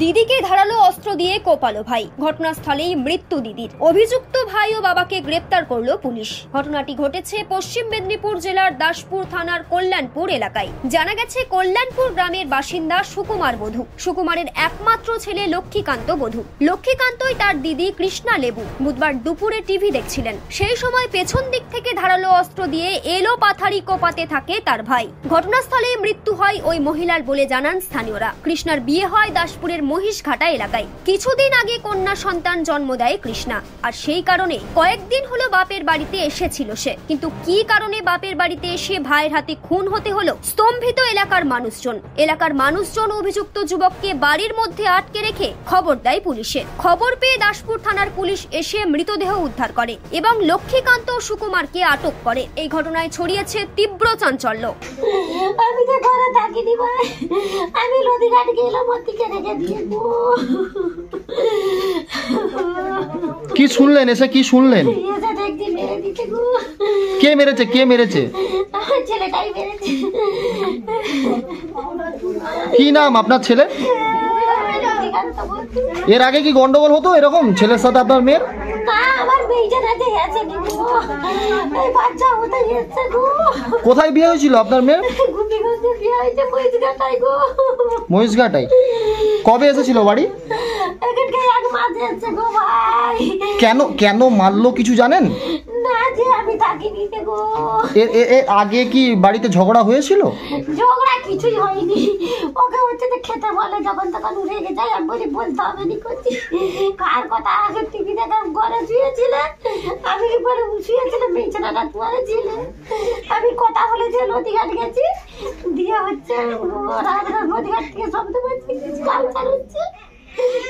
দিদিকে ধারালো অস্ত্র দিয়ে কোপালো ভাই, ঘটনাস্থলেই মৃত্যু দিদির। অভিযুক্ত ভাই ও বাবাকে গ্রেপ্তার করলো পুলিশ। ঘটনাটি ঘটেছে পশ্চিম মেদিনীপুর জেলার দাসপুর থানার কল্যাণপুর এলাকায়। জানা গেছে কল্যাণপুর গ্রামের বাসিন্দা সুকুমার বধূ। সুকুমারের একমাত্র ছেলে লক্ষ্মীকান্ত বধূ। লক্ষ্মীকান্তই তার দিদি কৃষ্ণা লেবু বুধবার দুপুরে টিভি দেখছিলেন। সেই সময় পেছন দিক থেকে ধারালো অস্ত্র দিয়ে এলো পাথারি কোপাতে থাকে তার ভাই। ঘটনাস্থলে মৃত্যু হয় ওই মহিলার বলে জানান স্থানীয়রা। কৃষ্ণার বিয়ে হয় দাসপুরের মহিষঘাটা এলাকায়। কিছুদিন আগে কন্যা সন্তান জন্ম দেয় কৃষ্ণা, আর সেই কারণে কয়েকদিন হলো বাপের বাড়িতে এসেছিল সে। কিন্তু কি কারণে বাপের বাড়িতে এসে ভাইয়ের হাতে খুন হতে হলো, স্তম্ভিত এলাকার মানুষজন। এলাকার মানুষজন অভিযুক্ত যুবককে বাড়ির মধ্যে আটকে রেখে খবর দেয় পুলিশে। খবর পেয়ে দাসপুর থানার পুলিশ এসে মৃতদেহ উদ্ধার করে এবং লক্ষ্মীকান্ত ও সুকুমারকে আটক করে। এই ঘটনায় ছড়িয়েছে তীব্র চাঞ্চল্য। আমি তো ঘরে থাকিনি ভাই, আমি নদীঘাট গেলাম, ওদিকে রেখে দিয়ে। কি শুনলেন এসে? কি শুনলেন? কে মেরেছে? কে মেরেছে? ছেলেটাই মেরেছে। কি নাম আপনার ছেলে? এর আগে কি গন্ডগোল হতো এরকম ছেলের সাথে আপনার মেয়ের? কোথায় বিয়ে হয়েছিল আপনার মেয়ের? মহিষঘাটায়। কবে এসেছিল বাড়ি? কেন কেন মারলো কিছু জানেন? আগে কি বাড়িতে ঝগড়া হয়েছিল? ঝগড়া কিছুই হয়নি। ওকে হচ্ছে তো খেতে বলে, যখন তখন রেগে যায়। আর বলি বলতে হবে নি করছি কার কথা। আগে টিভি দেখা ঘরে শুয়েছিলেন, আমি বলে শুয়েছিলাম, বিছানাটা পরে ছিলেন। আমি কথা বলে যে নদীঘাট গেছি, দিয়ে হচ্ছে নদীঘাট থেকে শব্দ পাচ্ছি, কালচার হচ্ছে।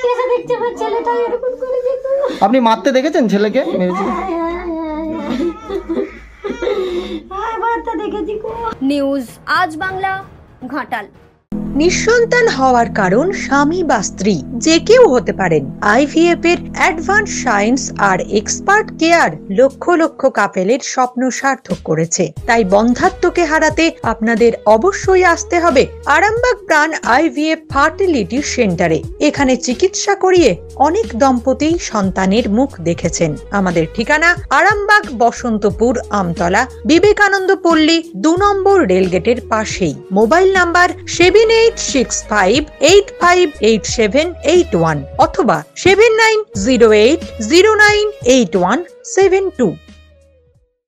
এসে দেখছি আমার ছেলেটা এরকম করে যেত। আপনি মারতে দেখেছেন ছেলেকে? নিউজ আজ বাংলা, ঘাটাল। নিঃসন্তান হওয়ার কারণ স্বামী বা স্ত্রী যে কেউ হতে পারেন। আইভিএফ এর অ্যাডভান্স সায়েন্স আর এক্সপার্ট কেয়ার লক্ষ লক্ষ কাপেলের স্বপ্ন সার্থক করেছে। তাই বন্ধাত্বকে হারাতে আপনাদের অবশ্যই আসতে হবে আরামবাগ প্রাণ আইভিএফ ফার্টিলিটি সেন্টারে। এখানে চিকিৎসা করিয়ে অনেক দম্পতি সন্তানের মুখ দেখেছেন। আমাদের ঠিকানা আরামবাগ বসন্তপুর আমতলা বিবেকানন্দ পল্লী 2 নম্বর রেলগেটের পাশেই। মোবাইল নাম্বার 7865858781 অথবা 7908098172।